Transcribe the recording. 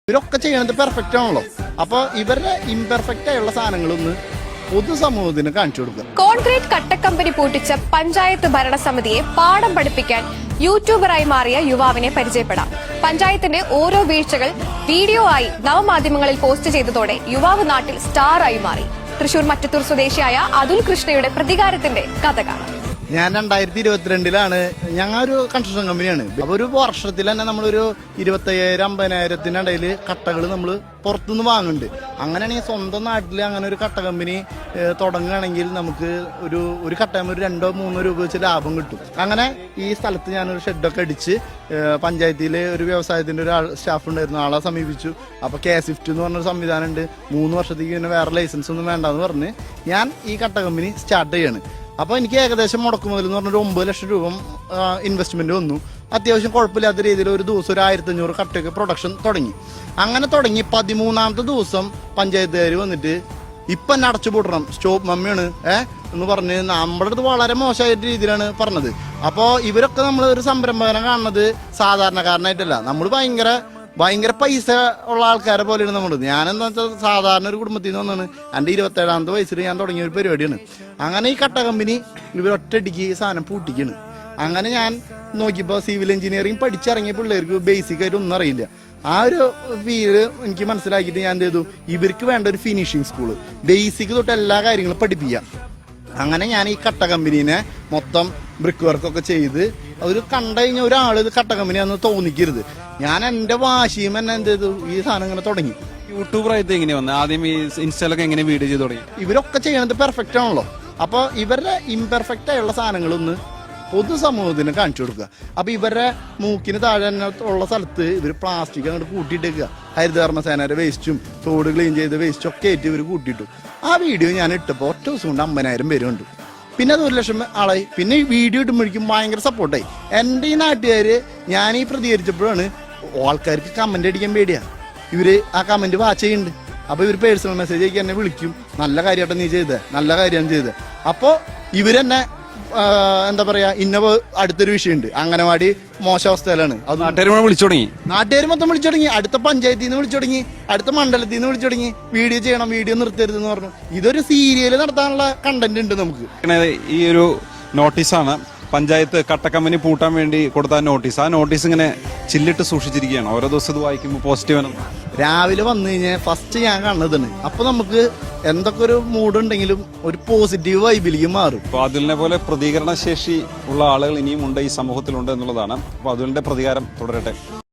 ഇവരൊക്കെ ചെയ്യണത് പെർഫെക്റ്റ് ആണല്ലോ. അപ്പൊ ഇവരുടെ ഇംപെർഫെക്റ്റ് ആയുള്ള സാധനങ്ങളൊന്ന് പൊതുസമൂഹത്തിന് കാണിച്ചു കൊടുക്കുക. കോൺക്രീറ്റ് കട്ടക്കമ്പനി പൂട്ടിച്ച പഞ്ചായത്ത് ഭരണസമിതിയെ പാഠം പഠിപ്പിക്കാൻ യൂട്യൂബറായി മാറിയ യുവാവിനെ പരിചയപ്പെടാം. പഞ്ചായത്തിന്റെ ഓരോ വീഴ്ചകൾ വീഡിയോ ആയി നവമാധ്യമങ്ങളിൽ പോസ്റ്റ് ചെയ്തതോടെ യുവാവ് നാട്ടിൽ സ്റ്റാറായി മാറി. തൃശൂർ മറ്റത്തൂർ സ്വദേശിയായ അതുൽ കൃഷ്ണയുടെ പ്രതികാരത്തിന്റെ കഥ കാണാം. ഞാൻ 2022 ഞങ്ങൾ ഒരു കൺസ്ട്രക്ഷൻ കമ്പനിയാണ്. അപ്പൊ ഒരു വർഷത്തിൽ തന്നെ നമ്മളൊരു 25,000-50,000 ഇടയിൽ കട്ടകൾ നമ്മൾ പുറത്തുനിന്ന് വാങ്ങുന്നുണ്ട്. അങ്ങനെയാണെങ്കിൽ സ്വന്തം നാട്ടിൽ അങ്ങനെ ഒരു കട്ട കമ്പനി തുടങ്ങുകയാണെങ്കിൽ നമുക്ക് ഒരു കട്ട ഒരു 2-3 രൂപ വെച്ച് ലാഭം കിട്ടും. അങ്ങനെ ഈ സ്ഥലത്ത് ഞാനൊരു ഷെഡൊക്കെ അടിച്ച് പഞ്ചായത്തിലെ ഒരു വ്യവസായത്തിന്റെ ഒരു സ്റ്റാഫ് ഉണ്ടായിരുന്നു, ആളെ സമീപിച്ചു. അപ്പൊ KSIFT എന്ന് പറഞ്ഞൊരു സംവിധാനം ഉണ്ട്. 3 വർഷത്തേക്ക് പിന്നെ വേറെ ലൈസൻസ് ഒന്നും വേണ്ടെന്ന് പറഞ്ഞ് ഞാൻ ഈ കട്ട കമ്പനി സ്റ്റാർട്ട് ചെയ്യാണ്. അപ്പോൾ എനിക്ക് ഏകദേശം മുടക്കുമുതൽ എന്ന് പറഞ്ഞൊരു 9 ലക്ഷം രൂപ ഇൻവെസ്റ്റ്മെന്റ് വന്നു. അത്യാവശ്യം കുഴപ്പമില്ലാത്ത രീതിയിൽ ഒരു ദിവസം ഒരു 1500 കട്ടയൊക്കെ പ്രൊഡക്ഷൻ തുടങ്ങി. അങ്ങനെ തുടങ്ങി 13ാമത്തെ ദിവസം പഞ്ചായത്തുകാർ വന്നിട്ട് ഇപ്പം എന്നെ അടച്ചു പൂട്ടണം, സ്റ്റോപ്പ് മമ്മിയാണ് എന്ന് പറഞ്ഞ് നമ്മുടെ അടുത്ത് വളരെ മോശമായിട്ട് രീതിയിലാണ് പറഞ്ഞത്. അപ്പോൾ ഇവരൊക്കെ നമ്മൾ ഒരു സംരംഭകനെ കാണുന്നത് സാധാരണക്കാരനായിട്ടല്ല, നമ്മൾ ഭയങ്കര പൈസ ഉള്ള ആൾക്കാരെ പോലെയാണ് നമ്മൾ. ഞാനെന്താ വെച്ചാൽ സാധാരണ ഒരു കുടുംബത്തിൽ നിന്ന് വന്നാണ്. എൻ്റെ 27ാമത്തെ വയസ്സിൽ ഞാൻ തുടങ്ങിയ ഒരു പരിപാടിയാണ്. അങ്ങനെ ഈ കട്ട കമ്പനി ഇവരൊറ്റടിക്ക് സാധനം പൂട്ടിക്കാണ്. അങ്ങനെ ഞാൻ നോക്കിയപ്പോൾ സിവിൽ എഞ്ചിനീയറിംഗ് പഠിച്ചിറങ്ങിയ പിള്ളേർക്ക് ബേസിക് ആയിട്ട് ഒന്നും അറിയില്ല. ആ ഒരു ഫീല് എനിക്ക് മനസ്സിലാക്കിയിട്ട് ഞാൻ എന്ത് ചെയ്തു, ഇവർക്ക് വേണ്ട ഒരു ഫിനിഷിംഗ് സ്കൂള് ബേസിക് തൊട്ട് എല്ലാ കാര്യങ്ങളും പഠിപ്പിക്കാം. അങ്ങനെ ഞാൻ ഈ കട്ട കമ്പനീനെ മൊത്തം ബ്രിക്ക് വർക്കൊക്കെ ചെയ്ത് ഒരു കണ്ടു കഴിഞ്ഞ ഒരാൾ ഇത് കട്ട കമ്പനിയാന്ന് തോന്നിക്കരുത്. ഞാൻ എന്റെ വാശിയും എന്നെ എന്ത് ചെയ്തു, ഈ സാധനം ഇങ്ങനെ തുടങ്ങി. യൂട്യൂബറായിട്ട് എങ്ങനെ വന്നത്? ആദ്യം ഈ ഇൻസ്റ്റയിലൊക്കെ എങ്ങനെ വീഡിയോ ചെയ്ത് തുടങ്ങി? ഇവരൊക്കെ ചെയ്യണത് പെർഫെക്റ്റ് ആണല്ലോ. അപ്പൊ ഇവരുടെ ഇംപെർഫെക്റ്റ് ആയുള്ള സാധനങ്ങളൊന്ന് പൊതുസമൂഹത്തിന് കാണിച്ചു കൊടുക്കുക. അപ്പൊ ഇവരുടെ മൂക്കിന് താഴെ ഉള്ള സ്ഥലത്ത് ഇവർ പ്ലാസ്റ്റിക് അങ്ങോട്ട് കൂട്ടിയിട്ടേക്കുക. ഹരിതകർമ്മസേനയുടെ വേസ്റ്റും തോട് ക്ലീൻ ചെയ്ത വേസ്റ്റും ഒക്കെ ആയിട്ട് ഇവർ കൂട്ടിയിട്ടു. ആ വീഡിയോ ഞാൻ ഇട്ടപ്പോൾ ഒറ്റ ദിവസം കൊണ്ട് 50,000 പേര് കണ്ടു. പിന്നെ അത് 1 ലക്ഷം ആളായി. പിന്നെ ഈ വീഡിയോ ഇടുമ്പോഴേക്കും ഭയങ്കര സപ്പോർട്ടായി. എൻ്റെ ഈ നാട്ടുകാര് ഞാൻ ഈ പ്രതികരിച്ചപ്പോഴാണ് ആൾക്കാർക്ക് കമന്റ് അടിക്കാൻ പേടിയാ. ഇവര് ആ കമന്റ് വാച്ച് ചെയ്യുന്നുണ്ട്. അപ്പൊ ഇവർ പേഴ്സണൽ മെസ്സേജ് അയക്കാൻ എന്നെ വിളിക്കും, നല്ല കാര്യമായിട്ട് നീ ചെയ്തേ, നല്ല കാര്യമാണ് ചെയ്തത്. അപ്പോ ഇവരെന്നെ എന്താ പറയാ, അടുത്തൊരു വിഷയമുണ്ട്, അംഗനവാടി മോശാവസ്ഥയിലാണ്. അത് നാട്ടുകാർ വിളിച്ചു തുടങ്ങി, നാട്ടുകാർ മൊത്തം വിളിച്ചു തുടങ്ങി. അടുത്ത പഞ്ചായത്തിൽ നിന്ന് വിളിച്ചു തുടങ്ങി, അടുത്ത മണ്ഡലത്തിൽ നിന്ന് വിളിച്ചു തുടങ്ങി. വീഡിയോ ചെയ്യണം, വീഡിയോ നിർത്തരുതെന്ന് പറഞ്ഞു. ഇതൊരു സീരിയൽ നടത്താനുള്ള കണ്ടന്റ് ഉണ്ട് നമുക്ക്. ഈ ഒരു നോട്ടീസാണ് പഞ്ചായത്ത് കട്ടക്കമ്പനി പൂട്ടാൻ വേണ്ടി കൊടുത്ത നോട്ടീസ്. ആ നോട്ടീസ് ഇങ്ങനെ ചില്ലിട്ട് സൂക്ഷിച്ചിരിക്കുകയാണ്. ഓരോ ദിവസം ഇത് വായിക്കുമ്പോൾ പോസിറ്റീവ്. രാവിലെ വന്നു കഴിഞ്ഞാൽ ഫസ്റ്റ് ഞാൻ കാണുന്നതാണ്. അപ്പൊ നമുക്ക് എന്തൊക്കെ ഒരു മൂഡ് ഉണ്ടെങ്കിലും ഒരു പോസിറ്റീവ് വൈബിലേക്ക് മാറും. അപ്പൊ അതുലിനെ പോലെ പ്രതികരണ ശേഷി ഉള്ള ആളുകൾ ഇനിയും ഉണ്ട്, ഈ സമൂഹത്തിലുണ്ട് എന്നുള്ളതാണ്. അപ്പൊ അതുലിന്റെ പ്രതികാരം തുടരട്ടെ.